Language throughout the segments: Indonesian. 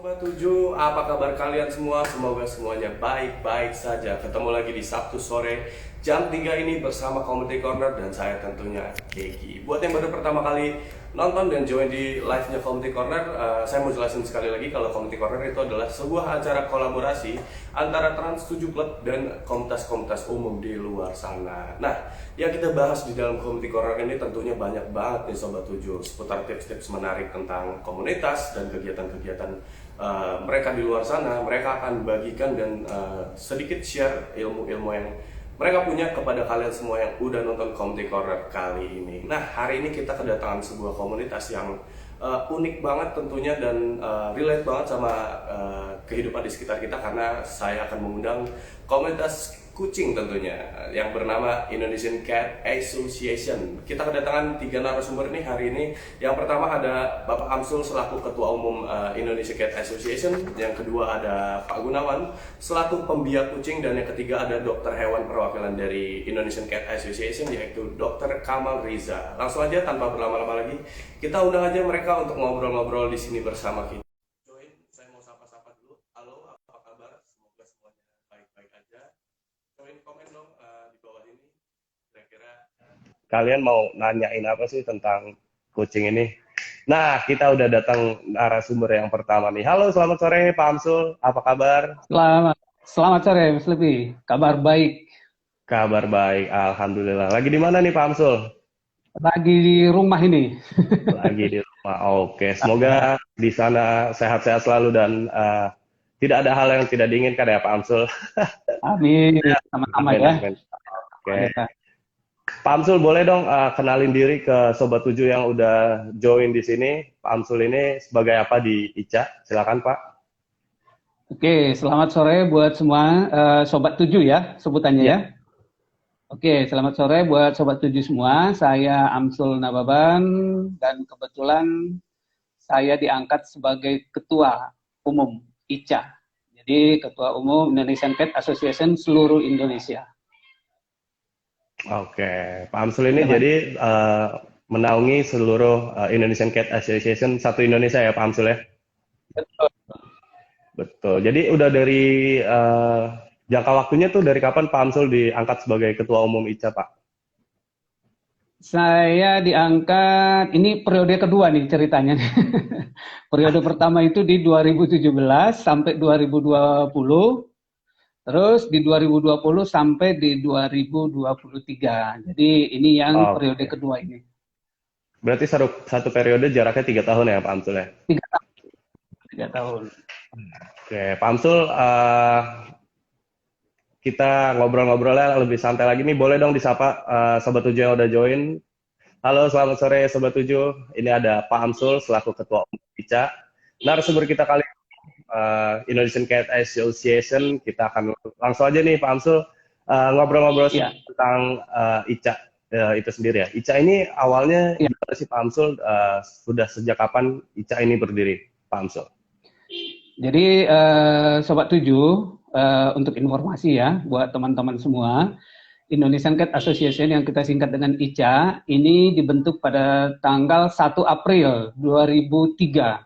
Sobat 7, apa kabar kalian semua? Semoga semuanya baik-baik saja. Ketemu lagi di Sabtu sore jam 3 ini bersama Comedy Corner dan saya tentunya Keki. Buat yang baru pertama kali nonton dan join di live-nya Comedy Corner, saya mau jelasin sekali lagi kalau Comedy Corner itu adalah sebuah acara kolaborasi antara Trans 7 Club dan komunitas-komunitas umum di luar sana. Nah, yang kita bahas di dalam Comedy Corner ini tentunya banyak banget nih Sobat 7, seputar tips-tips menarik tentang komunitas dan kegiatan-kegiatan mereka di luar sana. Mereka akan bagikan dan sedikit share ilmu-ilmu yang mereka punya kepada kalian semua yang udah nonton Comedy Corner kali ini. Nah, hari ini kita kedatangan sebuah komunitas yang unik banget tentunya dan relate banget sama kehidupan di sekitar kita, karena saya akan mengundang komunitas kucing tentunya yang bernama Indonesian Cat Association. Kita kedatangan 3 narasumber nih hari ini. Yang pertama ada Bapak Amsul selaku Ketua Umum Indonesia Cat Association. Yang kedua ada Pak Gunawan selaku pembiak kucing, dan yang ketiga ada dokter hewan perwakilan dari Indonesian Cat Association, yaitu Dokter Kamal Riza. Langsung aja tanpa berlama-lama lagi, kita undang aja mereka untuk ngobrol-ngobrol di sini bersama kita. Join, saya mau sapa-sapa dulu. Halo, apa kabar? Semoga semuanya baik-baik aja. Join komen dong di bawah ini. Kira-kira kalian mau nanyain apa sih tentang kucing ini? Nah, kita udah datang narasumber yang pertama nih. Halo, selamat sore Pak Amsul. Apa kabar? Selamat sore, Mas Levi. Kabar baik. Kabar baik, alhamdulillah. Lagi di mana nih Pak Amsul? Lagi di rumah ini. Lagi di rumah. Oke, semoga di sana sehat-sehat selalu dan tidak ada hal yang tidak diinginkan ya Pak Amsul. Amin. Sama-sama Amin, ya. amin. Oke. Pak Amsul boleh dong kenalin diri ke Sobat 7 yang udah join di sini. Pak Amsul ini sebagai apa di ICA? Silakan Pak. Oke, selamat sore buat semua Sobat 7 ya sebutannya ya. Oke, selamat sore buat Sobat 7 semua. Saya Amsul Nababan dan kebetulan saya diangkat sebagai Ketua Umum ICA. Jadi Ketua Umum Indonesian Cat Association seluruh Indonesia. Oke, Pak Amsul ini jadi menaungi seluruh Indonesian Cat Association satu Indonesia ya Pak Amsul ya? Betul. Betul. Jadi udah dari jangka waktunya tuh dari kapan Pak Amsul diangkat sebagai Ketua Umum ICA Pak? Saya diangkat, ini periode kedua nih ceritanya. Periode pertama itu di 2017 sampai 2020. Terus di 2020 sampai di 2023. Jadi ini yang periode kedua ini. Berarti satu periode jaraknya 3 tahun ya Pak Amsul ya? 3 tahun. Oke, Pak Amsul, kita ngobrol-ngobrolnya lebih santai lagi nih. Boleh dong disapa Sobat 7 yang udah join. Halo, selamat sore Sobat 7. Ini ada Pak Amsul selaku Ketua Umum ICA. Narasumber kita kali Indonesian Cat Association. Kita akan langsung aja nih Pak Amsul ngobrol-ngobrol tentang ICA itu sendiri ya. ICA ini awalnya gimana sih Pak Amsul? Sudah sejak kapan ICA ini berdiri Pak Amsul? Jadi Sobat 7, untuk informasi ya buat teman-teman semua, Indonesian Cat Association yang kita singkat dengan ICA ini dibentuk pada tanggal 1 April 2003.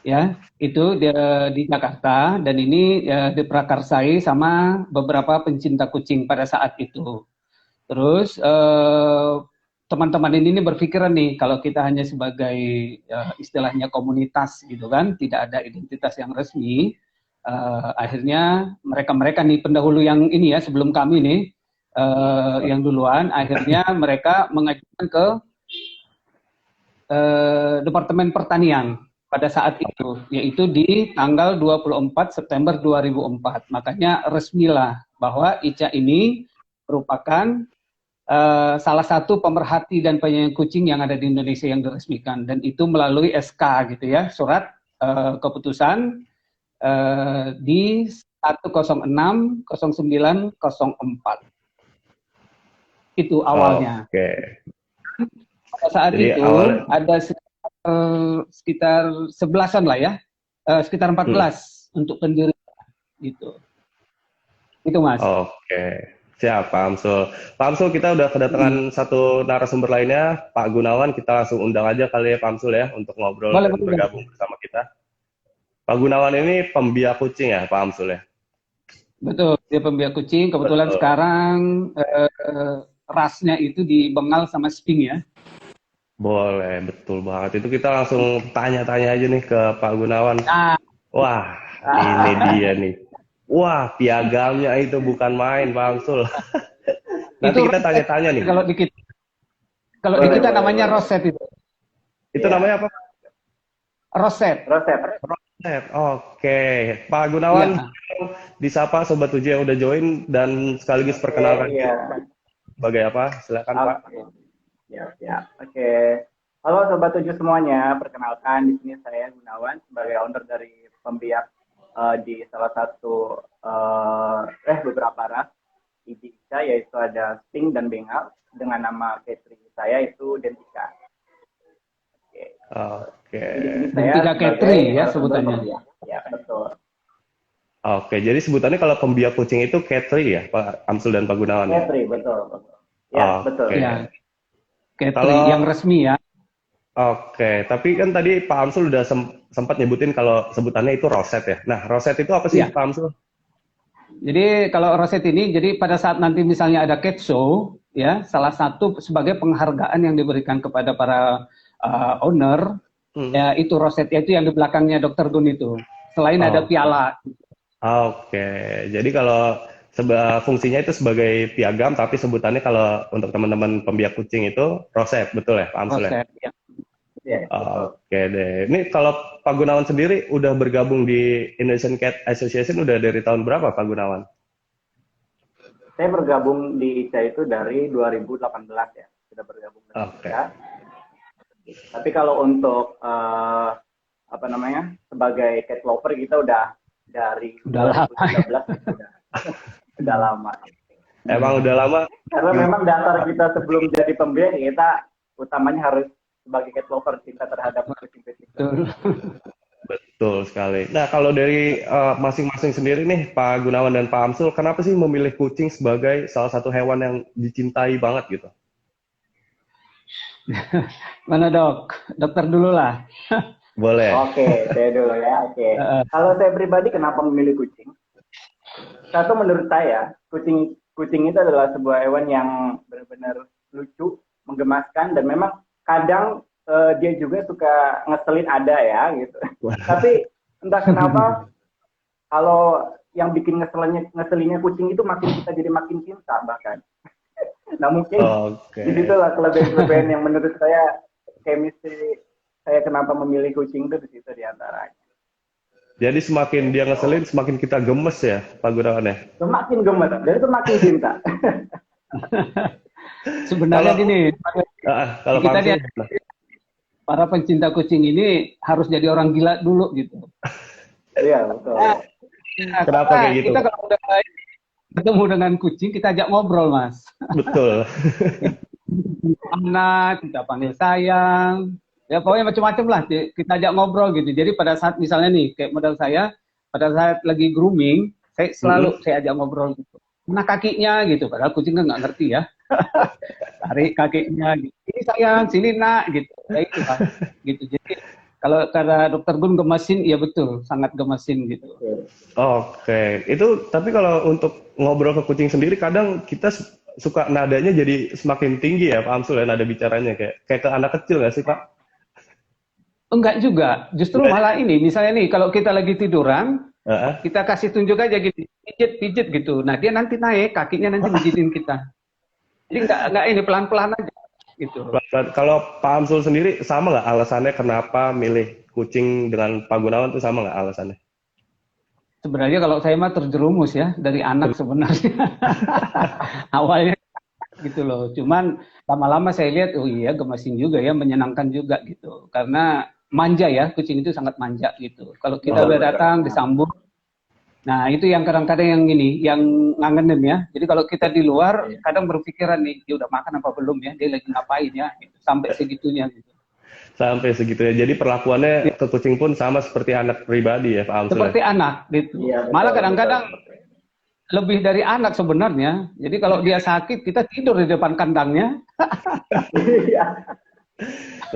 Ya, itu di Jakarta, dan ini diprakarsai sama beberapa pencinta kucing pada saat itu. Terus teman-teman ini berpikiran nih, kalau kita hanya sebagai istilahnya komunitas gitu kan, tidak ada identitas yang resmi, akhirnya mereka nih pendahulu yang ini ya, sebelum kami nih yang duluan, akhirnya mereka mengajukan ke Departemen Pertanian pada saat itu, yaitu di tanggal 24 September 2004. Makanya resmilah bahwa ICA ini merupakan salah satu pemerhati dan penyayang kucing yang ada di Indonesia yang diresmikan, dan itu melalui SK gitu ya, surat keputusan di 1060904. Itu awalnya. Pada saat itu ada sekitar 11-an lah ya, sekitar 14 untuk pendirian gitu. Itu Mas. Siap Pak Amsul. Pak Amsul, kita udah kedatangan satu narasumber lainnya, Pak Gunawan. Kita langsung undang aja kali ya Pak Amsul ya untuk ngobrol dan bergabung bersama kita. Pak Gunawan ini pembiak kucing ya, Pak Amsul ya? Betul, dia pembiak kucing. Kebetulan Betul. sekarang rasnya itu di Bengal sama Sphinx ya. Boleh, betul banget. Itu kita langsung tanya-tanya aja nih ke Pak Gunawan. Nah, Wah, ini dia nih. Wah, piagamnya itu bukan main, Pak Amsul. Nanti itu kita roset. tanya-tanya nih. Kalau di kita namanya roset itu. Itu Iya, namanya apa? Roset. Roset. Roset. Oke, Pak Gunawan Ya. disapa Sobat Uji yang udah join dan sekaligus perkenalkan Iya. sebagai apa? Silakan Pak. Oke. Ya. Oke. Halo Sobat Tujuh semuanya, perkenalkan di sini saya Gunawan sebagai owner dari pembiak di salah satu beberapa ras Ibiza, yaitu ada Sphinx dan Bengal dengan nama catering saya itu Dentika. Oke. Jadi di sini Dentika saya Catering ya sebagai sebutannya. pembiak. Ya, betul. Oke, jadi sebutannya kalau pembiak kucing itu Katri ya, Pak Amsul dan Pak Gunawan ya? Catering, betul. Ya, Oke. betul. Ya. Catering Kalau- yang resmi ya. Oke, tapi kan tadi Pak Amsul udah sempat nyebutin kalau sebutannya itu roset ya. Nah, roset itu apa sih, Iya. Pak Amsul? Jadi kalau roset ini, jadi pada saat nanti misalnya ada cat show, ya salah satu sebagai penghargaan yang diberikan kepada para owner, ya itu roset, itu yang di belakangnya Dr. Gun itu. Selain ada Oke. piala. Oke, jadi kalau fungsinya itu sebagai piagam, tapi sebutannya kalau untuk teman-teman pembiak kucing itu roset, betul ya, Pak Amsul ya? Roset, ya. Ya, betul. Oke deh. Ini kalau Pak Gunawan sendiri udah bergabung di Indonesian Cat Association udah dari tahun berapa, Pak Gunawan? Saya bergabung di ICA itu dari 2018 ya, sudah bergabung dengan Oke. ICA. Tapi kalau untuk sebagai cat lover kita udah dari Udah 2013 itu udah lama. Emang udah lama? Karena memang dasar kita sebelum jadi pembiak kita utamanya harus sebagai cat lover, cinta terhadap kucing-kucing. Betul. Betul sekali. Nah, kalau dari masing-masing sendiri nih, Pak Gunawan dan Pak Amsul, kenapa sih memilih kucing sebagai salah satu hewan yang dicintai banget gitu? Mana dok? Dokter dulu lah. Boleh. Oke, saya dulu ya. Oke. Kalau saya pribadi kenapa memilih kucing? Satu, menurut saya kucing itu adalah sebuah hewan yang benar-benar lucu, menggemaskan, dan memang kadang dia juga suka ngeselin ada ya gitu. Tapi entah kenapa kalau yang bikin ngeselinnya kucing itu kita jadi makin cinta bahkan. Nah mungkin disitulah kelebihan yang menurut saya chemistry saya kenapa memilih kucing itu di situ diantaranya. Jadi semakin dia ngeselin, semakin kita gemes ya, Pak Gunawan ya? Semakin gemes, dan itu makin cinta. Sebenarnya gini, kalau kita Pak Amsul, para pencinta kucing ini harus jadi orang gila dulu gitu. Iya, betul. Nah, Kenapa kayak gitu? Kita kalau udah ketemu dengan kucing, kita ajak ngobrol, Mas. betul. Anak, kita panggil sayang, ya pokoknya macam-macam lah. Kita ajak ngobrol gitu. Jadi pada saat misalnya nih, kayak model saya, pada saat lagi grooming, saya selalu saya ajak ngobrol gitu. Mana kakinya gitu, padahal kucing kan nggak ngerti ya. Tarik kakinya gitu. Ini sayang, sini nak gitu. Ya itu kan. Gitu. Jadi kalau kata Dokter Gun gemesin, ya betul, sangat gemesin gitu. Oke, itu tapi kalau untuk ngobrol ke kucing sendiri kadang kita suka nadanya jadi semakin tinggi ya, Pak Amsul ya, nada bicaranya kayak ke anak kecil nggak sih, Pak? Enggak juga, justru malah ini, misalnya nih, kalau kita lagi tiduran, kita kasih tunjuk aja gitu, pijit gitu. Nah dia nanti naik, kakinya nanti pijitin kita. Jadi enggak ini pelan-pelan aja gitu. Kalau Pak Amsul sendiri sama nggak alasannya kenapa milih kucing dengan Pak Gunawan itu sama nggak alasannya? Sebenarnya kalau saya mah terjerumus ya dari anak sebenarnya. Awalnya gitu loh. Cuman lama-lama saya lihat, oh iya gemesin juga ya, menyenangkan juga gitu. Karena manja ya, kucing itu sangat manja gitu. Kalau kita udah datang disambut, nah itu yang kadang-kadang yang ini, yang ngangenin ya. Jadi kalau kita di luar, kadang berpikiran nih, dia udah makan apa belum ya, dia lagi ngapain ya, gitu. Sampai segitunya gitu. Sampai segitunya. Jadi perlakuannya ke kucing pun sama seperti anak pribadi ya, Pak Amsul. Seperti anak gitu. Ya, malah kadang-kadang lebih dari anak sebenarnya. Jadi kalau dia sakit, kita tidur di depan kandangnya.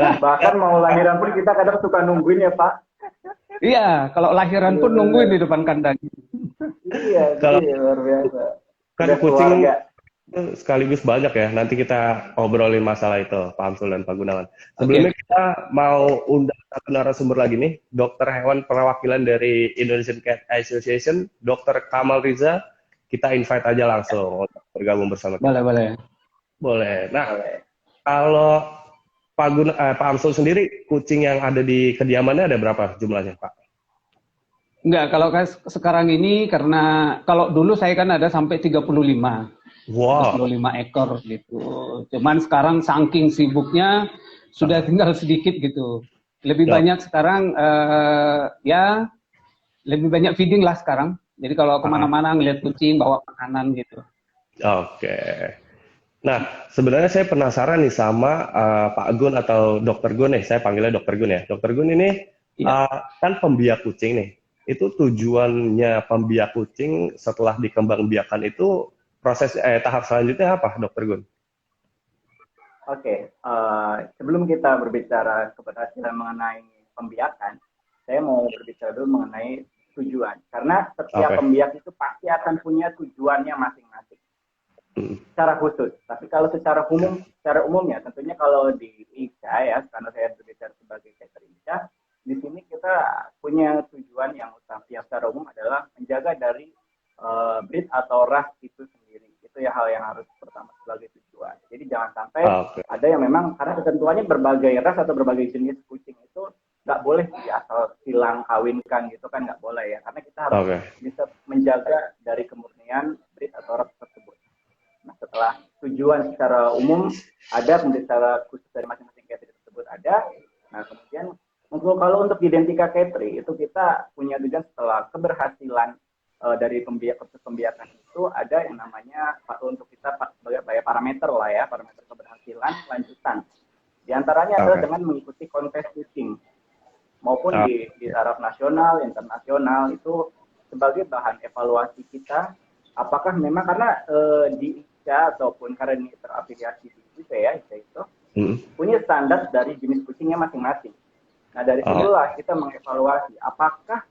Nah, bahkan mau lahiran pun kita kadang suka nungguin ya Pak. Iya, kalau lahiran pun nungguin di depan kandang. Iya, Kalau iya, luar biasa. kan Udah kucing keluarga. sekaligus banyak ya. Nanti kita obrolin masalah itu, Pak Amsul dan Pak Gunawan. Sebelumnya Oke. kita mau undang satu narasumber lagi nih, dokter hewan perwakilan dari Indonesian Cat Association, Dokter Kamal Riza. Kita invite aja langsung untuk bergabung bersama kita. Boleh, boleh. Boleh. Nah, Boleh. kalau Pak Amsul sendiri, kucing yang ada di kediamannya ada berapa jumlahnya, Pak? Enggak, kalau sekarang ini karena kalau dulu saya kan ada sampai 35 Wow. ekor gitu. Cuman sekarang saking sibuknya sudah tinggal sedikit gitu. Lebih Ya. banyak sekarang ya lebih banyak feeding lah sekarang. Jadi kalau kemana-mana ngeliat kucing bawa makanan gitu. Oke. Nah, sebenarnya saya penasaran nih sama Pak Gun atau Dokter Gun nih. Saya panggilnya Dokter Gun ya. Dokter Gun ini kan pembiak kucing nih. Itu tujuannya pembiak kucing setelah dikembangbiakan itu proses tahap selanjutnya apa, Dokter Gun? Oke, sebelum kita berbicara keberhasilan mengenai pembiakan, saya mau berbicara dulu mengenai tujuan. Karena setiap pembiak itu pasti akan punya tujuannya masing-masing. Secara khusus. Tapi kalau secara umumnya, tentunya kalau di ICA ya, karena saya berbicara sebagai cater ICA, di sini kita punya tujuan yang utama secara umum adalah menjaga dari breed atau ras itu sendiri. Itu ya hal yang harus pertama sebagai tujuan. Jadi jangan sampai ada yang memang karena ketentuannya berbagai ras atau berbagai jenis kucing itu nggak boleh asal silang kawinkan gitu kan, nggak boleh ya. Karena kita harus bisa menjaga dari kemurnian breed atau ras tersebut. Nah, setelah tujuan secara umum ada, kemudian secara khusus dari masing-masing category tersebut ada. Nah, kemudian kalau untuk identika category itu kita punya tujuan setelah keberhasilan dari pembiakan itu ada yang namanya untuk kita sebagai parameter lah ya, parameter keberhasilan lanjutan. Di antaranya adalah dengan mengikuti kontes kucing maupun di taraf nasional, internasional itu sebagai bahan evaluasi kita. Apakah memang karena di ICA ataupun karena ini terafiliasi di ICA ya, ICA itu punya standar dari jenis kucingnya masing-masing. Nah dari situlah kita mengevaluasi apakah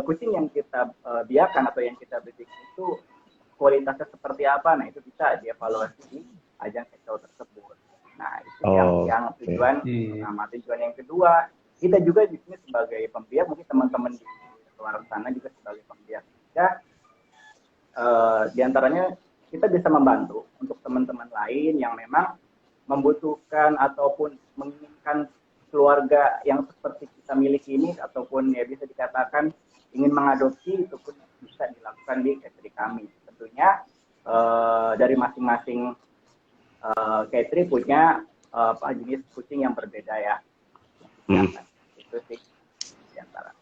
kucing yang kita biarkan atau yang kita bidik itu kualitasnya seperti apa. Nah itu bisa dievaluasi di ajang sektor tersebut. Nah itu yang tujuan pertama. Tujuan yang kedua, kita juga di sini sebagai pembiak, mungkin teman-teman di luar sana juga sebagai pembiak. Ya, di antaranya kita bisa membantu untuk teman-teman lain yang memang membutuhkan ataupun menginginkan keluarga yang seperti kita miliki ini, ataupun ya bisa dikatakan ingin mengadopsi, itu pun bisa dilakukan di catering kami. Tentunya dari masing-masing catering punya jenis kucing yang berbeda ya. Itu sih di antara.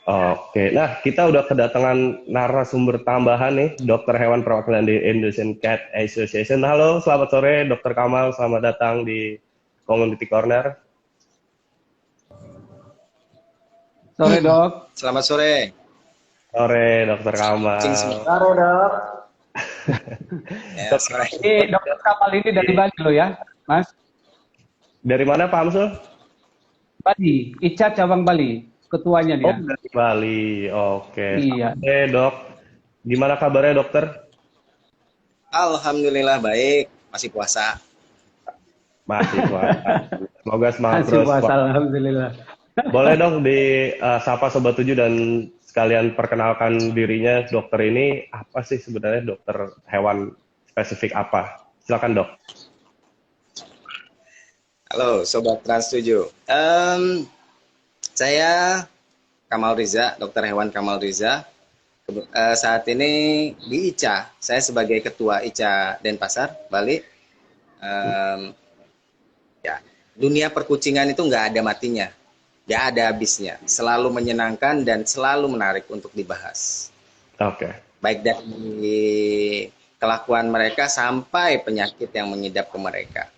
Oke, nah kita udah kedatangan narasumber tambahan nih, dokter hewan perwakilan di Indonesian Cat Association. Halo, selamat sore Dokter Kamal, selamat datang di Community Corner. Sore dok. Selamat sore. Sore Dokter Kamal. Sore dok. Ya, sore. Ini Dokter Kamal ini dari Bali loh ya, Mas? Dari mana Pak Amsul? Bali, ICA cabang Bali. Ketuanya dia. Oh, dari Bali. Oke. Iya. Oke, Dok. Gimana kabarnya, Dokter? Alhamdulillah baik, masih puasa. Masih puasa. Semoga semangat Masih terus. puasa, alhamdulillah. Boleh dong di sapa Sobat 7 dan sekalian perkenalkan dirinya. Dokter ini apa sih sebenarnya, dokter hewan spesifik apa? Silakan, Dok. Halo Sobat Trans 7. Saya Kamal Riza, dokter hewan Kamal Riza. Saat ini di ICA, saya sebagai ketua ICA Denpasar, Bali. Ya, dunia perkucingan itu nggak ada matinya, nggak ada habisnya. Selalu menyenangkan dan selalu menarik untuk dibahas. Oke. Baik dari kelakuan mereka sampai penyakit yang mengidap ke mereka.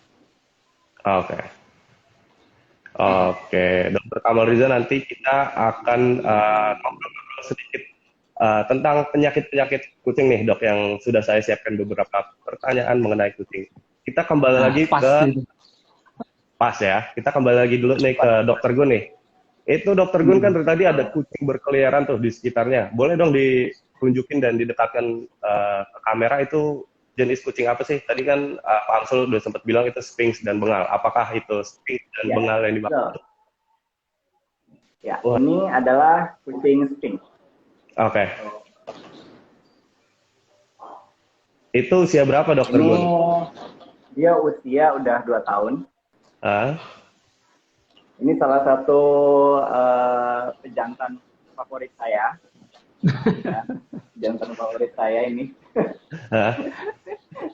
Oke. Oke, Dokter Kamal Riza, nanti kita akan ngobrol sedikit tentang penyakit-penyakit kucing nih, Dok, yang sudah saya siapkan beberapa pertanyaan mengenai kucing. Kita kembali lagi ke pas ya. Kita kembali lagi dulu nih ke Dokter Gun nih. Itu Dokter Gun kan dari tadi ada kucing berkeliaran tuh di sekitarnya. Boleh dong ditunjukin dan didekatkan ke kamera itu jenis kucing apa sih? Tadi kan Pak Amsul udah sempat bilang itu Sphinx dan bengal. Apakah itu Sphinx dan Ya, bengal yang dimaksud? betul. Ya, Wah. ini adalah kucing Sphinx. Oke. Itu usia berapa Dokter Ini Gun? dia usia udah 2 tahun. Ah, Ini salah satu pejantan favorit saya. Ya, jantan favorit saya ini. ah,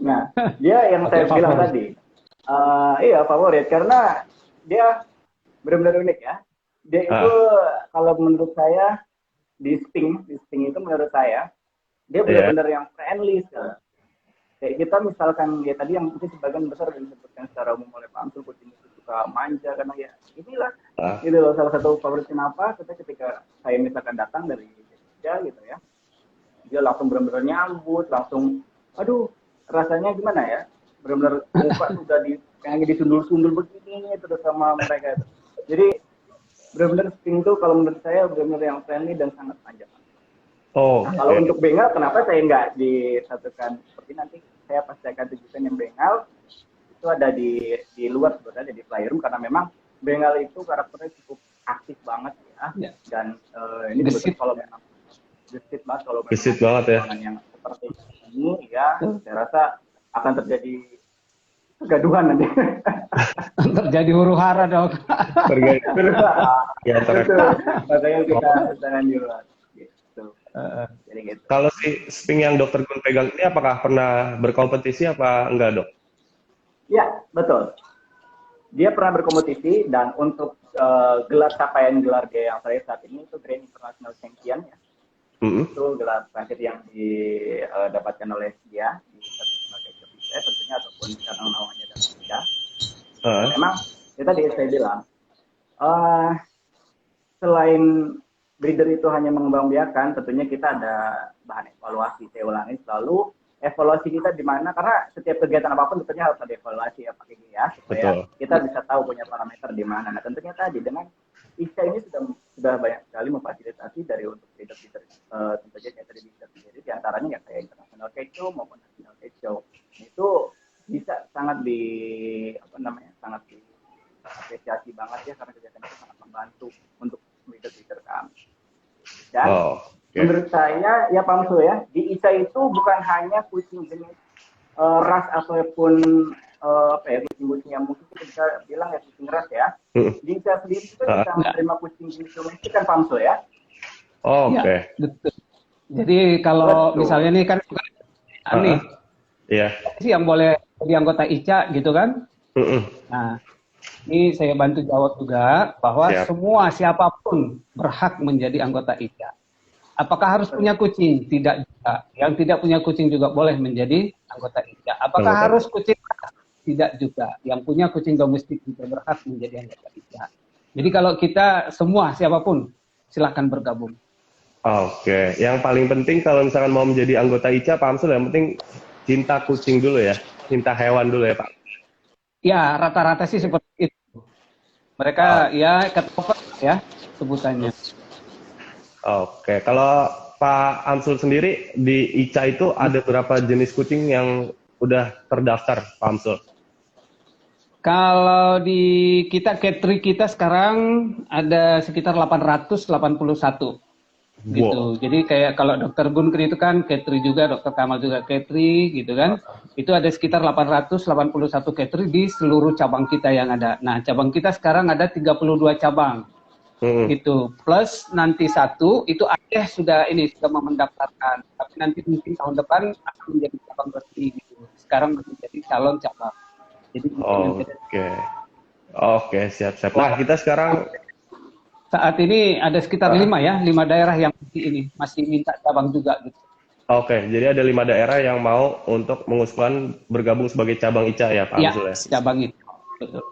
Nah, dia yang Oke, saya bilang favorit. tadi. Iya, favorit karena dia benar-benar unik ya. Dia itu kalau menurut saya di Sphinx itu menurut saya dia benar-benar yang friendly sekali. Kayak kita misalkan ya tadi yang mungkin sebagian besar disebutkan secara umum oleh Pak Amsul, kucing itu suka manja karena ya inilah itu loh salah satu favorit kenapa ketika saya misalkan datang dari Jogja gitu ya, dia langsung benar-benar nyambut, langsung aduh rasanya gimana ya, benar-benar muka sudah kayak disundul-sundul begini terus sama mereka itu. Jadi benar-benar Sphinx itu kalau menurut saya benar-benar yang friendly dan sangat manja. Oh, Nah, kalau untuk bengal, kenapa saya nggak disatukan seperti nanti saya pasti akan tunjukkan yang bengal itu ada di luar sebenarnya di playroom karena memang bengal itu karakternya cukup aktif banget ya. Dan ini Gesit. betul kalau memang gesit banget kalau memang gesit banget ya. yang seperti ini ya saya rasa akan terjadi kegaduhan nanti. Terjadi huru hara dong. Terjadi. Ya, Betul. Makanya kita jangan di luar. Gitu. Jadi gitu. Kalau si Sphinx yang Dokter Gun pegang ini apakah pernah berkompetisi apa enggak, Dok? Ya, betul. Dia pernah berkompetisi dan untuk gelar capaian gelar dia yang saya saat ini itu Grand International Champion ya. Itu gelar terakhir yang didapatkan oleh dia di International Champion tentunya ataupun karena namanya dan tidak. Memang ya tadi saya bilang selain breeder itu hanya mengembangbiakan, tentunya kita ada bahan evaluasi. Saya ulangi selalu evaluasi kita di mana karena setiap kegiatan apapun tentunya harus ada evaluasi ya Pak Gigi ya supaya kita bisa tahu punya parameter di mana. Nah tentunya tadi dengan ICA ini sudah banyak sekali memfasilitasi dari untuk breeder-breeder tentu saja yang tadi bisa sendiri diantaranya ya kayak international cat show maupun national cat show itu bisa sangat sangat diapresiasi banget ya karena kegiatan itu sangat membantu untuk breeder-breeder kami. Dan menurut saya ya Pak Amsul ya di ICA itu bukan hanya kucing jenis ras ataupun kucing-kucing yang mungkin kita bisa bilang ya kucing ras ya. Di ICA sendiri kita bisa menerima kucing jenis domestik kan Pak Amsul ya. Ya, betul. Jadi kalau misalnya nih kan aneh, sih yang boleh jadi anggota ICA gitu kan? Nah, ini saya bantu jawab juga bahwa semua siapapun berhak menjadi anggota ICA. Apakah harus punya kucing? Tidak juga. Yang tidak punya kucing juga boleh menjadi anggota ICA. Apakah harus kucing? Tidak juga. Yang punya kucing domestik juga berhak menjadi anggota ICA. Jadi kalau kita semua siapapun silahkan bergabung. Oke, yang paling penting kalau misalkan mau menjadi anggota ICA, Pak Amsul yang penting cinta kucing dulu ya, cinta hewan dulu ya Pak. Ya, rata-rata sih seperti itu. Mereka ya ketoprak ya sebutannya. Oke, kalau Pak Amsul sendiri di ICA itu ada berapa jenis kucing yang udah terdaftar, Pak Amsul? Kalau di kita catering kita sekarang ada sekitar 881. Gitu. Jadi kayak kalau Dokter Gun itu kan Ketri juga, Dokter Kamal juga Ketri gitu kan. Itu ada sekitar 881 Ketri di seluruh cabang kita yang ada. Nah, cabang kita sekarang ada 32 cabang. Gitu. Plus nanti satu itu Aceh sudah mau mendaftarkan. Tapi nanti mungkin tahun depan akan menjadi cabang resmi gitu. Sekarang masih jadi calon cabang. Jadi Oke, siap-siap. Nah, kita sekarang saat ini ada sekitar 5 daerah yang masih minta cabang juga gitu. Oke, jadi ada 5 daerah yang mau untuk mengusulkan bergabung sebagai cabang ICA ya Pak Amsul ya? Cabang itu. Betul.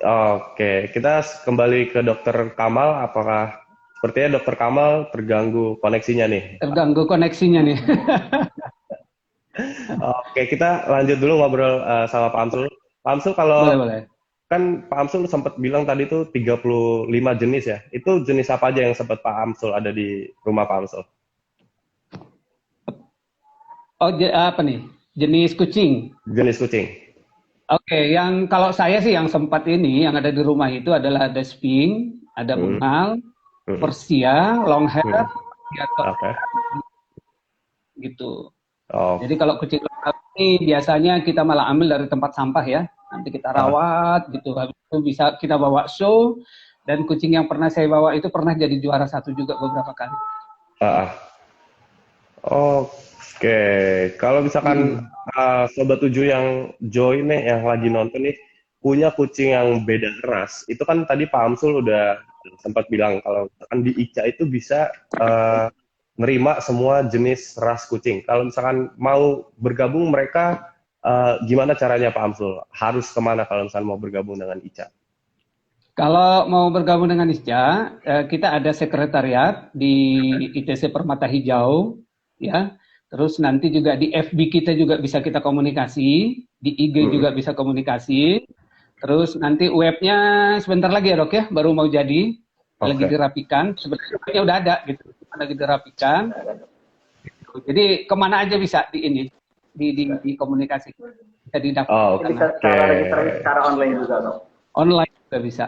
Oke, kita kembali ke Dokter Kamal. Apakah sepertinya Dokter Kamal terganggu koneksinya nih? Terganggu koneksinya nih. Oke, kita lanjut dulu ngobrol sama Pak Amsul. Pak Amsul, kalau boleh. kan Pak Amsul sempat bilang tadi tuh 35 jenis ya. Itu jenis apa aja yang sempat Pak Amsul ada di rumah Pak Amsul? Oh, apa nih? Jenis kucing. Jenis kucing. Oke, yang kalau saya sih yang sempat ini yang ada di rumah itu adalah ada Sphinx, ada Bungal, Persia, long hair, Oke. gitu. Oh. Jadi kalau kucing lokal ini biasanya kita malah ambil dari tempat sampah ya. Nanti kita rawat gitu. Habis itu bisa kita bawa show, dan kucing yang pernah saya bawa itu pernah jadi juara 1 juga beberapa kali. Oke, kalau misalkan Sobat 7 yang join nih, yang lagi nonton nih, punya kucing yang beda ras, itu kan tadi Pak Amsul udah sempat bilang kalau misalkan di ICA itu bisa nerima semua jenis ras kucing. Kalau misalkan mau bergabung mereka, gimana caranya Pak Amsul? Harus kemana kalau misalkan mau bergabung dengan ICA? Kalau mau bergabung dengan ICA, kita ada sekretariat di ITC Permata Hijau, ya. Terus nanti juga di FB kita juga bisa kita komunikasi, di IG juga bisa komunikasi. Terus nanti webnya sebentar lagi ya Dok ya, baru mau jadi, lagi dirapikan. Sebenarnya udah ada gitu, lagi dirapikan. Jadi kemana aja bisa di ini, di komunikasi, bisa didaftar. Bisa cara registrasi secara online juga Dok. Online juga bisa.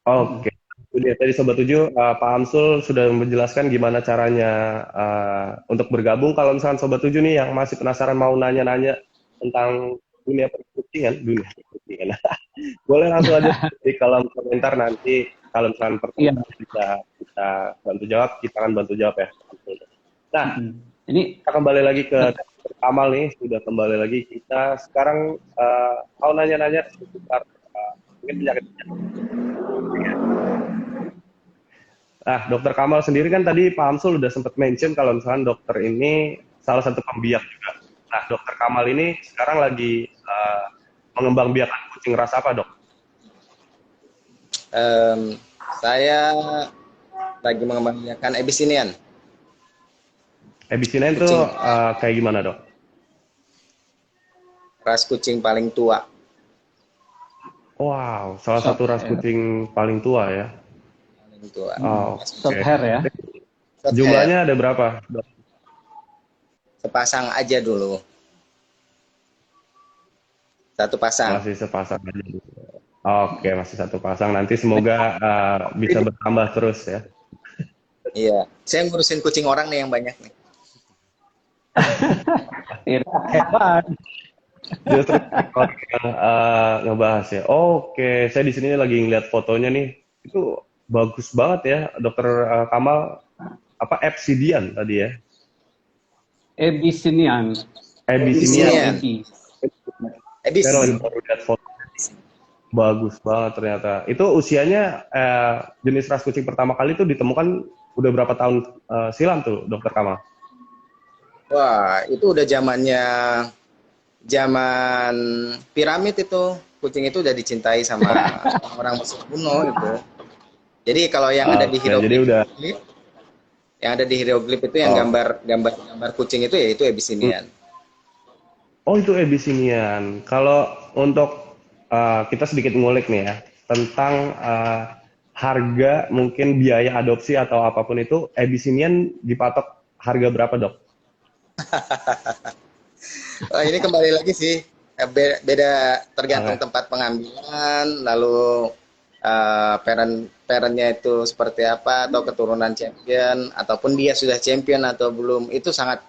Oke. Tadi Sobat 7, Pak Amsul sudah menjelaskan gimana caranya untuk bergabung. Kalau misalkan Sobat 7 nih yang masih penasaran mau nanya-nanya tentang dunia perkucingan, boleh langsung aja di kolom komentar nanti. Kalau misalkan pertanyaan bisa bantu jawab, kita akan bantu jawab ya. Nah, ini kita kembali lagi ke Kamal nih, sudah kembali lagi. Kita sekarang mau nanya-nanya seputar mungkin penyakit. Nah, Dokter Kamal sendiri kan tadi Pak Amsul udah sempat mention kalau misalkan dokter ini salah satu pembiak juga. Nah, Dokter Kamal ini sekarang lagi mengembangbiakan kucing ras apa, Dok? Saya lagi mengembangbiakan Abyssinian. Abyssinian itu kayak gimana, Dok? Ras kucing paling tua. Wow, salah satu ras kucing paling tua ya. Short hair ya. Jumlahnya ada berapa, Dok? Sepasang aja dulu. Satu pasang. Masih sepasang aja dulu. Oke, masih satu pasang. Nanti semoga bisa bertambah terus ya. Iya, saya ngurusin kucing orang nih yang banyak nih. Hebat. Justru yang ngebahas ya. Oke, saya di sini lagi ngeliat fotonya nih. Itu bagus banget ya, Dokter Kamal. Apa Abyssinian tadi ya? Abyssinian. Abyssinian. Saya lagi baru lihat foto. Bagus banget ternyata. Itu usianya jenis ras kucing pertama kali itu ditemukan udah berapa tahun silam tuh, Dokter Kamal? Wah, itu udah zaman piramid itu. Kucing itu udah dicintai sama orang Mesir kuno itu. Jadi kalau yang ada di hieroglif, yang ada di hieroglif itu yang gambar kucing itu ya itu Abyssinian. Oh, itu Abyssinian. Kalau untuk kita sedikit ngulik nih ya tentang harga mungkin biaya adopsi atau apapun itu, Abyssinian dipatok harga berapa, Dok? Ini kembali lagi sih, beda tergantung tempat pengambilan, lalu parentnya itu seperti apa, atau keturunan champion, ataupun dia sudah champion atau belum, itu sangat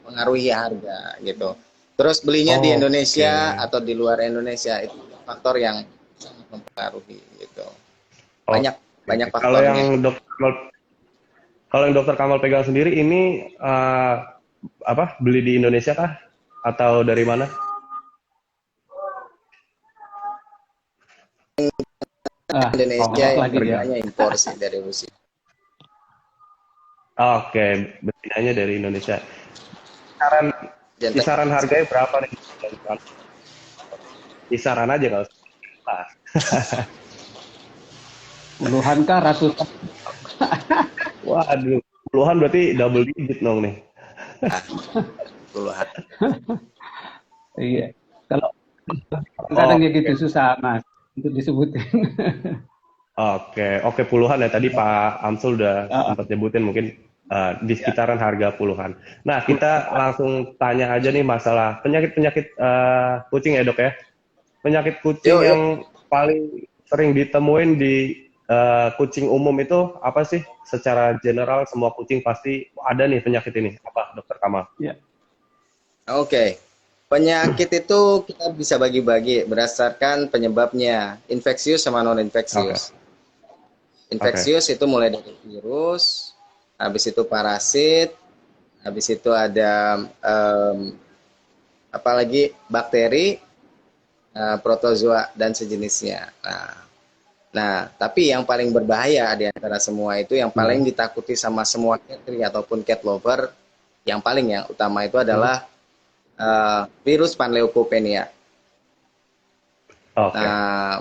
mengaruhi harga gitu. Terus belinya di Indonesia atau di luar Indonesia, itu faktor yang sangat mempengaruhi gitu. Banyak faktornya. Kalau yang Dokter Kamal pegang sendiri ini beli di Indonesia kah atau dari mana? Indonesia yang betinanya impor sih dari Rusia. Oke, betinanya dari Indonesia. Kisaran harganya berapa nih? Kisaran aja kalau. Puluhan kah, ratusan? Waduh, puluhan berarti double digit dong nih. Puluhan. Iya. Kadang ya gitu susah Mas untuk disebutin. Oke, puluhan ya. Tadi Pak Amsul udah Ah, sempat nyebutin mungkin di ya. sekitaran harga puluhan. Nah, kita langsung tanya aja nih masalah penyakit-penyakit kucing ya dok ya. Penyakit kucing Yuk, yuk. yang paling sering ditemuin di kucing umum itu apa sih? Secara general semua kucing pasti ada nih penyakit ini. Apa dokter Kamal? Ya. Oke. Penyakit itu kita bisa bagi-bagi berdasarkan penyebabnya, infeksius sama Oke, non-infeksius. oke. Infeksius itu mulai dari virus, habis itu parasit, habis itu ada apalagi bakteri, protozoa dan sejenisnya. Tapi yang paling berbahaya di antara semua itu, yang paling Hmm, ditakuti sama semua catry ataupun cat lover, yang utama itu hmm. adalah virus panleukopenia. Oke. Nah,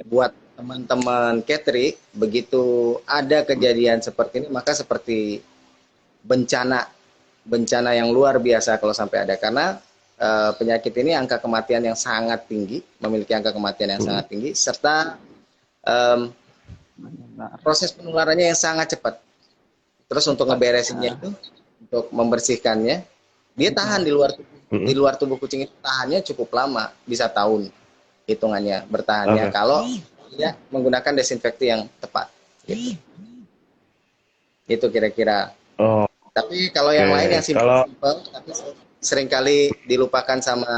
buat teman-teman catry, begitu ada kejadian seperti ini, maka seperti bencana bencana yang luar biasa kalau sampai ada, karena penyakit ini angka kematian yang sangat tinggi, memiliki angka kematian yang Hmm, sangat tinggi, serta em, proses penularannya yang sangat cepat. Terus untuk Cepat. ngeberesinnya itu, untuk membersihkannya, dia tahan di hmm. luar tubuh kucing itu, tahannya cukup lama, bisa tahun hitungannya bertahannya Oke. kalau dia menggunakan desinfektan yang tepat. Gitu. Itu kira-kira. Oke. Tapi kalau yang lain yang Kalau simpel-simpel, tapi seringkali dilupakan sama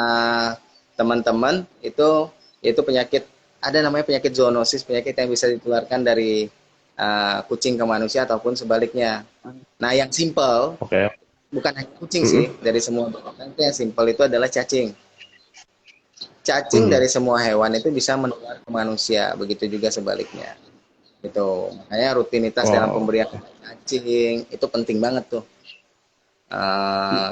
teman-teman, itu penyakit, ada namanya penyakit zoonosis, penyakit yang bisa ditularkan dari kucing ke manusia ataupun sebaliknya. Nah, yang simpel, oke. bukan hanya kucing sih, Hmm, dari semua binatang itu yang simpel itu adalah cacing. Cacing hmm. dari semua hewan itu bisa menular ke manusia, begitu juga sebaliknya. Itu makanya rutinitas dalam Oh, pemberian cacing itu penting banget tuh.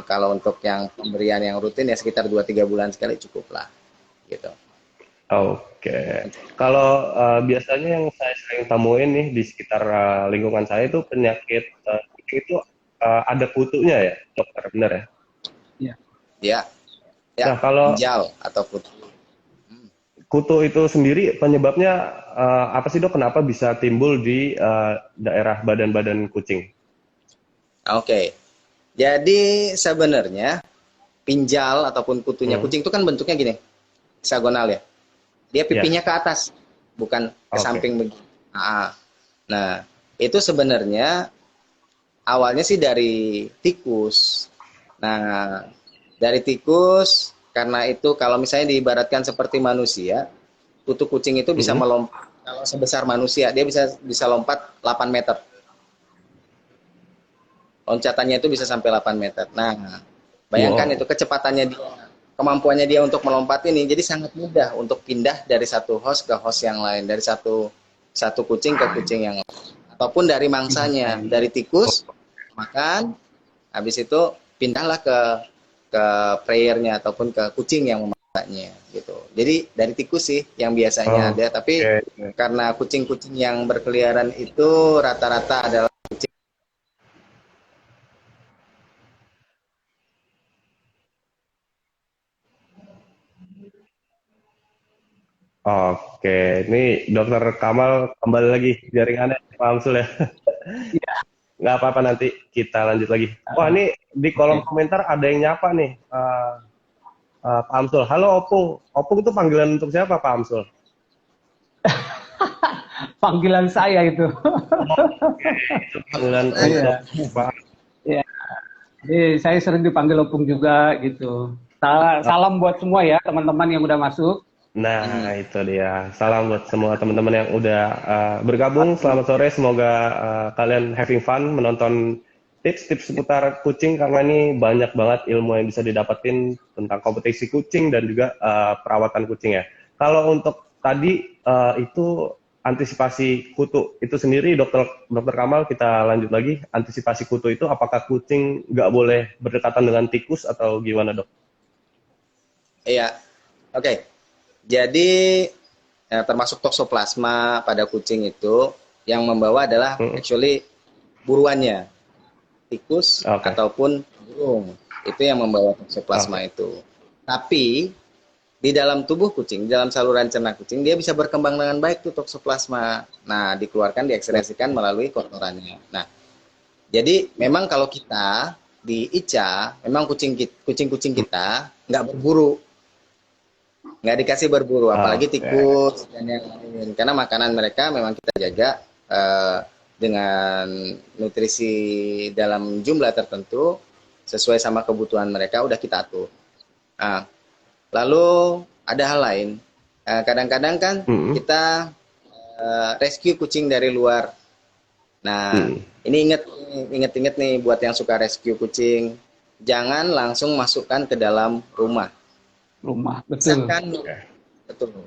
Kalau untuk yang pemberian yang rutin ya sekitar 2-3 bulan sekali cukup lah, gitu. oke. Kalau biasanya yang saya sering temuin nih di sekitar lingkungan saya itu penyakit kucing itu ada kutunya ya, dokter, benar ya? Ya. Ya, ya, Nah, kalau ginjal atau kutu. kutu itu sendiri penyebabnya apa sih dok? Kenapa bisa timbul di daerah badan-badan kucing? Oke, jadi sebenarnya pinjal ataupun kutunya Hmm, kucing itu kan bentuknya gini, heksagonal ya. Dia ya, pipinya ke atas, bukan ke oke. samping begini. Nah, itu sebenarnya awalnya sih dari tikus. Nah, dari tikus, karena itu kalau misalnya diibaratkan seperti manusia, kutu kucing itu bisa Hmm. melompat, kalau sebesar manusia dia bisa lompat 8 meter. Loncatannya itu bisa sampai 8 meter. Nah, bayangkan itu Wow. kecepatannya dia, kemampuannya dia untuk melompat ini, jadi sangat mudah untuk pindah dari satu host ke host yang lain, dari satu satu kucing ke kucing yang lain, ataupun dari mangsanya, dari tikus makan, habis itu pindahlah ke preyernya ataupun ke kucing yang memakannya gitu. Jadi dari tikus sih yang biasanya ada, tapi Oke. karena kucing-kucing yang berkeliaran itu rata-rata adalah Oke, ini dokter Kamal kembali lagi jaringannya Pak Amsul ya. Ya. Nggak apa-apa, nanti kita lanjut lagi. Wah, Ah, ini di kolom oke. komentar ada yang nyapa nih, Pak Amsul. Halo Opung. Opung itu panggilan untuk siapa Pak Amsul? Panggilan saya itu. Itu panggilan untuk Iya. Pak. Iya. Jadi saya sering dipanggil opung juga gitu. Salam buat semua ya teman-teman yang udah masuk. Nah, itu dia. Salam buat semua teman-teman yang udah bergabung. Selamat sore. Semoga kalian having fun menonton tips-tips seputar kucing, karena ini banyak banget ilmu yang bisa didapetin tentang kompetisi kucing dan juga perawatan kucing ya. Kalau untuk tadi itu antisipasi kutu itu sendiri, dokter dokter Kamal, kita lanjut lagi. Antisipasi kutu itu apakah kucing nggak boleh berdekatan dengan tikus atau gimana dok? iya. Oke. Jadi termasuk toksoplasma pada kucing itu yang membawa adalah Hmm, actually buruannya, tikus Oke, ataupun burung. Itu yang membawa toksoplasma oke. itu. Tapi di dalam tubuh kucing, di dalam saluran cerna kucing, dia bisa berkembang dengan baik tuh toksoplasma. Nah, dikeluarkan, diekskresikan melalui kotorannya. Nah, jadi memang kalau kita di ICA, memang kucing-kucing kita nggak berburu, nggak dikasih berburu, apalagi tikus dan yang lain. Karena makanan mereka memang kita jaga dengan nutrisi dalam jumlah tertentu, sesuai sama kebutuhan mereka, udah kita atur. Nah, lalu ada hal lain. Kadang-kadang kan kita rescue kucing dari luar. Nah, ini inget nih buat yang suka rescue kucing, jangan langsung masukkan ke dalam rumah. Betul.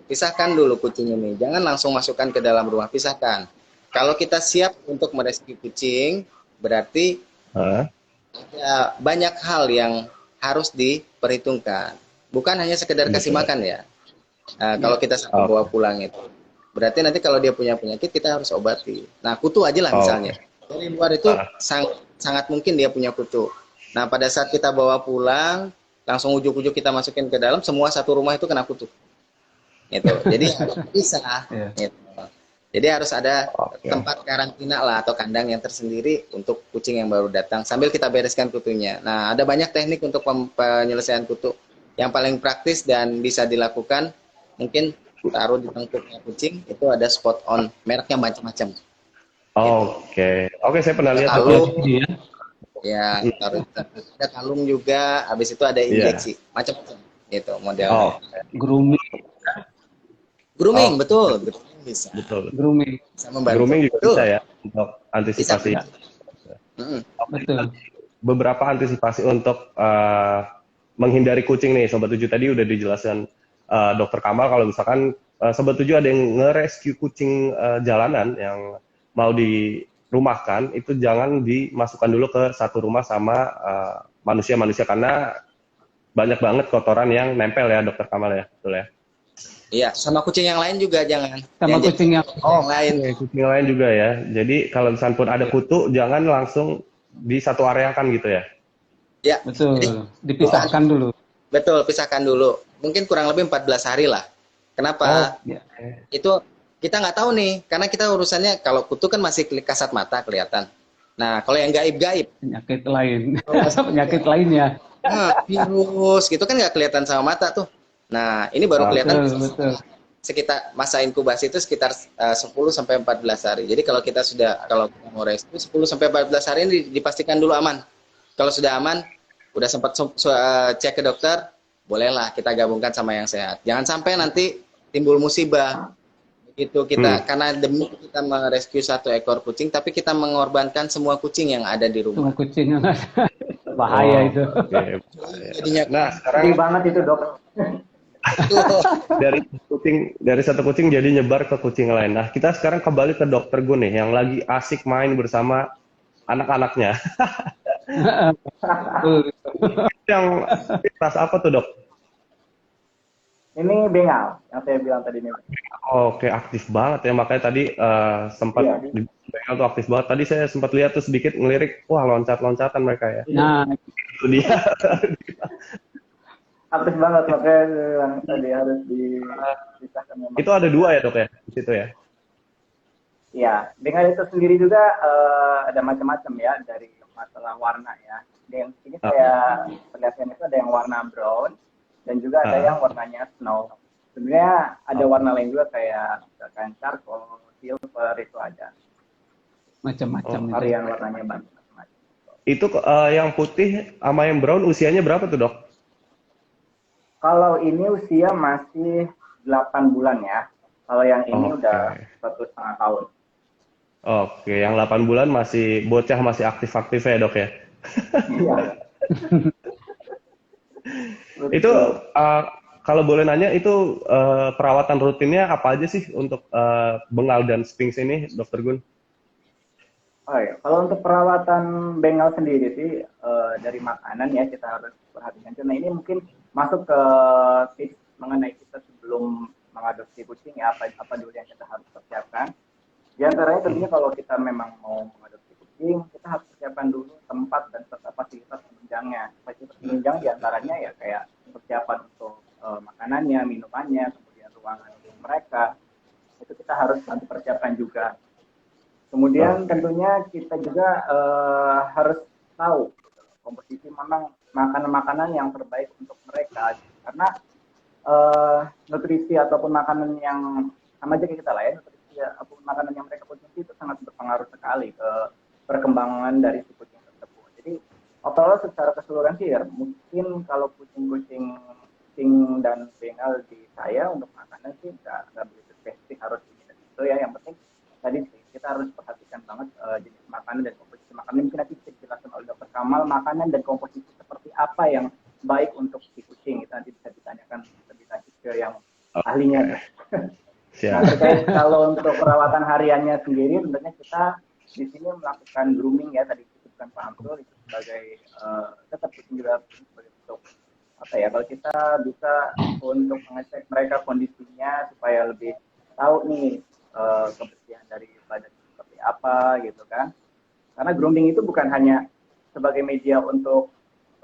Pisahkan dulu kucing ini. Jangan langsung masukkan ke dalam rumah, pisahkan. Kalau kita siap untuk merescue kucing, berarti ada banyak hal yang harus diperhitungkan. Bukan hanya sekedar kasih makan ya. Kalau kita sampai bawa pulang itu, berarti nanti kalau dia punya penyakit kita harus obati. Nah, kutu aja lah misalnya. Dari luar itu sangat mungkin dia punya kutu. Nah, pada saat kita bawa pulang, langsung ujuk-ujuk kita masukin ke dalam, semua satu rumah itu kena kutu. Gitu. Jadi harus bisa. Gitu. Jadi harus ada tempat karantina lah atau kandang yang tersendiri untuk kucing yang baru datang sambil kita bereskan kutunya. Nah, ada banyak teknik untuk penyelesaian kutu. Yang paling praktis dan bisa dilakukan mungkin taruh di tengkuknya kucing, itu ada spot on, mereknya macam-macam. Oke, saya pernah lihat ya, taruh ada kalung juga, habis itu ada injeksi, macam-macam gitu modelnya. Grooming betul bisa. Grooming Bisa membantu. Grooming juga bisa ya untuk antisipasi. Betul. Beberapa antisipasi untuk menghindari kucing nih, Sobat 7 tadi udah dijelaskan Dokter Kamal kalau misalkan Sobat 7 ada yang nge-rescue kucing jalanan yang mau dirumahkan, itu jangan dimasukkan dulu ke satu rumah sama manusia-manusia karena banyak banget kotoran yang nempel ya, Dokter Kamal ya, betul ya? Iya, sama kucing yang lain juga jangan. Sama kucing yang lain. Kucing yang lain juga ya. Jadi kalau misalkan pun ada kutu, jangan langsung di satu area kan gitu ya? Ya, betul. Jadi, dipisahkan dulu. Betul, pisahkan dulu. Mungkin kurang lebih 14 hari lah. Kenapa? Itu kita nggak tahu nih, karena kita urusannya kalau kutu kan masih kasat mata kelihatan. Nah, kalau yang gaib-gaib, penyakit lain, penyakit lainnya. Nah, virus gitu kan nggak kelihatan sama mata tuh. Nah, ini baru kelihatan betul. Sekitar masa inkubasi itu sekitar 10 sampai 14 hari. Jadi kalau kita mau rescue 10 sampai 14 hari ini dipastikan dulu aman. Kalau sudah aman, udah sempat cek ke dokter, bolehlah kita gabungkan sama yang sehat. Jangan sampai nanti timbul musibah. Begitu kita karena demi kita merescue satu ekor kucing, tapi kita mengorbankan semua kucing yang ada di rumah. Semua kucing yang ada. Bahaya itu. Jadinya sekarang banget itu, Dok. dari satu kucing jadi nyebar ke kucing lain. Nah, kita sekarang kembali ke Dokter Gun nih yang lagi asik main bersama anak-anaknya. Yang ras apa tuh, Dok? Ini bengal yang saya bilang tadi nih. Oke, aktif banget ya, makanya tadi sempat di bengal tuh aktif banget. Tadi saya sempat lihat tuh sedikit ngelirik, wah loncat-loncatan mereka ya. Nah, itu dia. Aktif banget, makanya tadi harus dipisahkan. Itu ada 2 ya, Dok ya, di situ ya? Iya, bengal itu sendiri juga ada macam-macam ya, dari masalah warna ya. Dan ini saya perlihatkan itu ada yang warna brown dan juga ada yang warnanya snow. Sebenarnya ada warna lain juga kayak misalkan charcoal, silver, itu ada. Macam-macam. Varian warnanya banyak. Itu yang putih sama yang brown usianya berapa tuh, Dok? Kalau ini usia masih 8 bulan ya. Kalau yang ini udah 1,5 tahun. Oke, yang 8 bulan masih bocah, masih aktif-aktif ya, Dok ya? Iya. Itu kalau boleh nanya, itu perawatan rutinnya apa aja sih untuk bengal dan Sphinx ini, Dokter Gun? Oh ya, kalau untuk perawatan bengal sendiri sih dari makanan ya kita harus perhatikan. Nah ini mungkin masuk ke tips mengenai kita sebelum mengadopsi kucing ya, apa dulu yang kita harus persiapkan. Di antaranya tentunya kalau kita memang mau mengadopsi kucing, kita harus persiapkan dulu tempat dan serta fasilitas penunjangnya. Fasilitas penunjang di antaranya ya kayak persiapan untuk makanannya, minumannya, kemudian ruangan untuk mereka. Itu kita harus nanti persiapkan juga. Kemudian tentunya kita juga harus tahu komposisi mana makanan-makanan yang terbaik untuk mereka. Karena nutrisi ataupun makanan yang sama aja kayak kita lah ya, nutrisi ataupun makanan yang mereka konsumsi itu sangat berpengaruh sekali ke perkembangan dari si kucing tersebut. Jadi overall secara keseluruhan sih ya, mungkin kalau kucing-kucing dan bengal di saya untuk makanan sih nggak begitu spesifik harus ini dan itu ya. Yang penting tadi sih kita harus perhatikan banget jenis makanan dan komposisi makanan. Mungkin nanti bisa dijelaskan oleh Dokter Kamal makanan dan komposisi seperti apa yang baik untuk si kucing. Itu nanti bisa ditanyakan lebih lanjut ke yang ahlinya. Nah, kalau untuk perawatan hariannya sendiri, tentunya kita di sini melakukan grooming ya, tadi disebutkan Pak Amrul itu sebagai tetap kucing juga sebagai bentuk apa ya, kalau kita bisa untuk mengecek mereka kondisinya supaya lebih tahu nih kebersihan dari badan seperti apa gitu kan. Karena grooming itu bukan hanya sebagai media untuk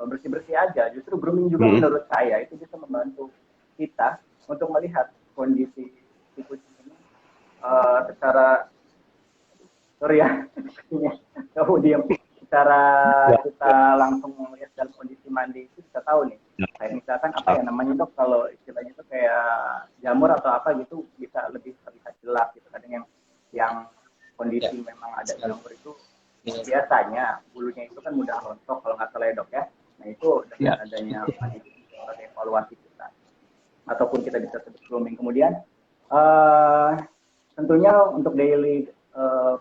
bersih-bersih aja, justru grooming juga menurut saya itu bisa membantu kita untuk melihat kondisi si kucing ini secara kemudian secara kita langsung melihat dalam kondisi mandi itu bisa tahu nih kayak misalkan apa ya namanya Dok, kalau istilahnya itu kayak jamur atau apa gitu bisa lebih terlihat jelas gitu. Kadang yang kondisi memang ada jamur itu biasanya bulunya itu kan mudah rontok kalau nggak salah ya Dok ya. Nah itu dengan adanya mandi sebagai evaluasi kita ataupun kita bisa sebut grooming. Kemudian tentunya untuk daily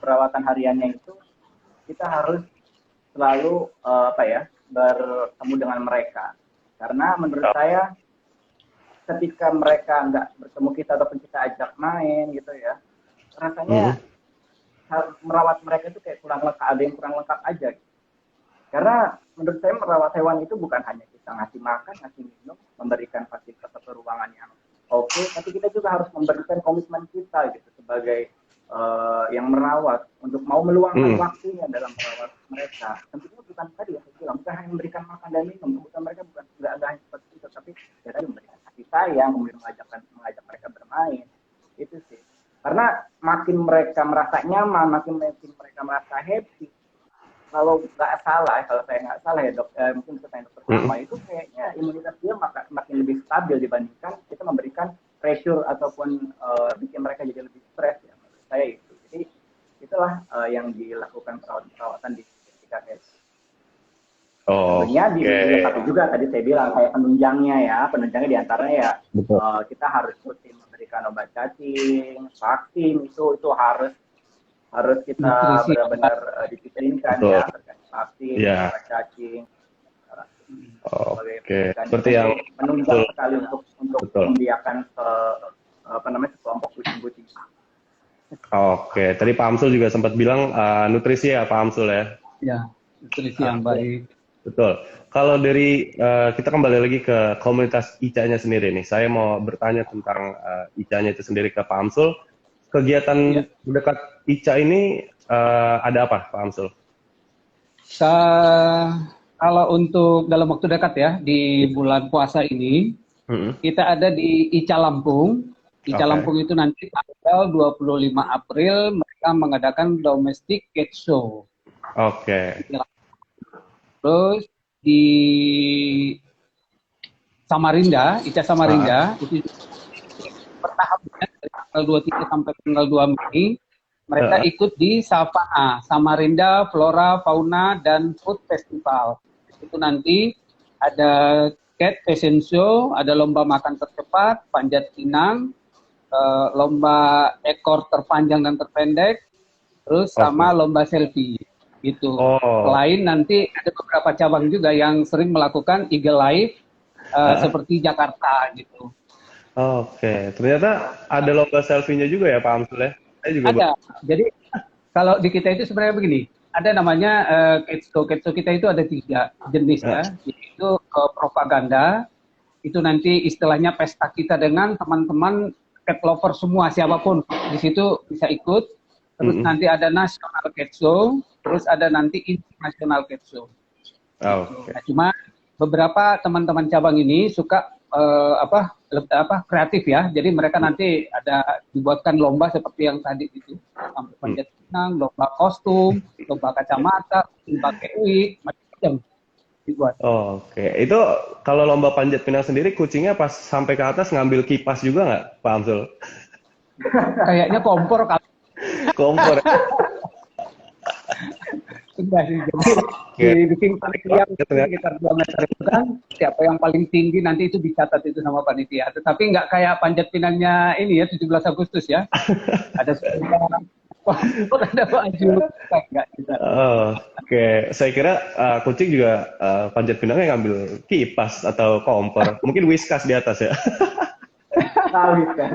perawatan hariannya itu kita harus selalu bertemu dengan mereka, karena menurut saya ketika mereka nggak bertemu kita ataupun kita ajak main gitu ya, rasanya merawat mereka itu kayak kurang lengkap, ada yang kurang lengkap aja gitu. Karena menurut saya merawat hewan itu bukan hanya kita ngasih makan, ngasih minum, memberikan fasilitas atau ruangan yang oke, tapi kita juga harus memberikan komitmen kita gitu sebagai yang merawat untuk mau meluangkan waktunya dalam merawat mereka. Tentunya bukan tadi ya saya bilang, bukan hanya memberikan makan dan minum, kebutuhan mereka bukan nggak hanya seperti itu, tapi ya tadi memberikan kasih sayang, kemudian mengajak mereka bermain, itu sih. Karena makin mereka merasa nyaman, makin mereka merasa happy. Kalau saya nggak salah ya Dok, mungkin saya Dokter Sama itu kayaknya imunitas dia makin lebih stabil dibandingkan kita memberikan pressure ataupun bikin mereka jadi lebih stres ya. Saya itu. Jadi itulah yang dilakukan perawatan di ketika tentunya dilengkapi juga tadi saya bilang kayak penunjangnya diantaranya ya kita harus rutin memberikan obat cacing, vaksin itu harus kita benar-benar disiplinkan ya terkait vaksin, obat cacing. Seperti yang menunjang sekali untuk membiarkan sekelompok kucing-kucing. Oke, tadi Pak Amsul juga sempat bilang nutrisi ya Pak Amsul ya? Ya, nutrisi yang baik. Betul. Kalau dari kita kembali lagi ke komunitas ICA-nya sendiri nih, saya mau bertanya tentang ICA-nya itu sendiri ke Pak Amsul. Kegiatan dekat ICA ini ada apa Pak Amsul? Kalau untuk dalam waktu dekat ya, di bulan puasa ini, kita ada di ICA Lampung. ICA Lampung itu nanti tanggal 25 April mereka mengadakan Domestic Cat Show. Terus di Samarinda, ICA Samarinda, itu bertahap dari tanggal 23 sampai tanggal 2 Mei, mereka ikut di Savana, Samarinda Flora, Fauna, dan Food Festival. Itu nanti ada cat fashion show, ada lomba makan tercepat, panjat pinang, lomba ekor terpanjang dan terpendek, terus sama lomba selfie gitu. Selain nanti ada beberapa cabang juga yang sering melakukan Eagle Life seperti Jakarta gitu. Ternyata ada lomba selfie-nya juga ya Pak Amsul ya? Saya juga ada. Jadi kalau di kita itu sebenarnya begini, ada namanya Catso kita itu ada 3 jenis ya, yaitu propaganda, itu nanti istilahnya pesta kita dengan teman-teman cat lover semua, siapapun di situ bisa ikut. Terus nanti ada national cat show, terus ada nanti international cat show. Nah, cuma beberapa teman-teman cabang ini suka kreatif ya. Jadi mereka nanti ada dibuatkan lomba seperti yang tadi itu, sampai panjat pinang, lomba kostum, lomba kacamata, pakai wig, macam-macam dibuat. Oke, itu kalau lomba panjat pinang sendiri kucingnya pas sampai ke atas ngambil kipas juga nggak, Pak Amsul? Kayaknya kompor kalau Kompor. sudah jadi dibikin panitia sekitar 2 meter itu kan, siapa yang paling tinggi nanti itu dicatat itu sama panitia. Tetapi nggak kayak panjat pinangnya ini ya 17 Agustus ya. Ada sepeda, ada baju, nggak kita. Oke, saya kira kucing juga panjat pinangnya ngambil kipas atau kompor, mungkin whiskas di atas ya. Kawis kan.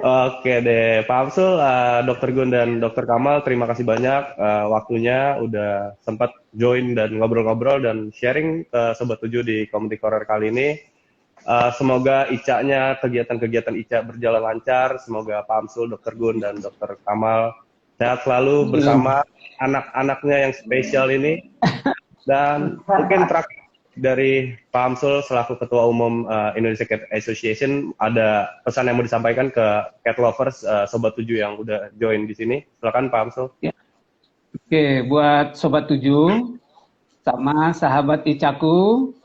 Oke deh, Pak Amsul, Dr. Gun dan Dr. Kamal, terima kasih banyak waktunya udah sempat join dan ngobrol-ngobrol dan sharing ke Sobat 7 di Community Corner kali ini. Semoga ICA-nya, kegiatan-kegiatan ICA berjalan lancar. Semoga Pak Amsul, Dr. Gun, dan Dr. Kamal sehat selalu bersama anak-anaknya yang spesial ini. Dan mungkin terakhir dari Pak Amsul selaku Ketua Umum Indonesia Cat Association, ada pesan yang mau disampaikan ke cat lovers Sobat 7 yang udah join di sini. Silakan Pak Amsul. Ya. Oke, buat Sobat 7 sama sahabat Icaku,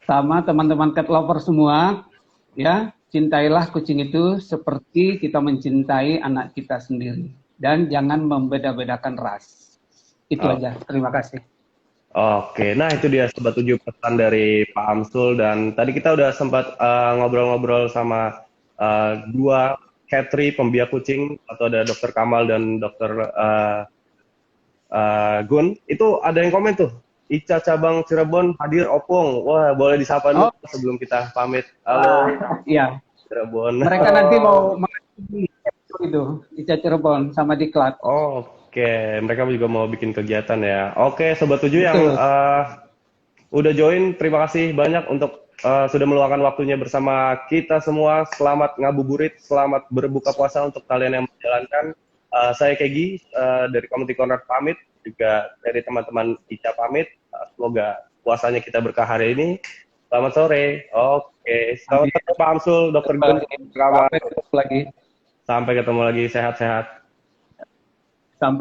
sama teman-teman cat lover semua, ya, cintailah kucing itu seperti kita mencintai anak kita sendiri, dan jangan membeda-bedakan ras. Itu aja. Terima kasih. Oke, nah itu dia Sobat 7 pesan dari Pak Amsul, dan tadi kita udah sempat ngobrol-ngobrol sama dua catry pembiak kucing, atau ada Dr. Kamal dan Dr. Gun. Itu ada yang komen tuh, ICA cabang Cirebon hadir opung. Wah, boleh disapa dulu sebelum kita pamit. Halo. Iya. Cirebon. Mereka nanti mau mengikuti itu ICA Cirebon sama Diklat. Oke, mereka juga mau bikin kegiatan ya. Oke, Sobat 7 yang udah join, terima kasih banyak untuk sudah meluangkan waktunya bersama kita semua. Selamat ngabuburit, selamat berbuka puasa untuk kalian yang menjalankan. Saya Kegi dari Community Corner pamit, juga dari teman-teman ICA pamit. Semoga puasanya kita berkah hari ini. Selamat sore. Oke, selamat sore Pak Amsul, Dr. Gun. Sampai ketemu lagi. Sampai ketemu lagi, sehat-sehat. Sampai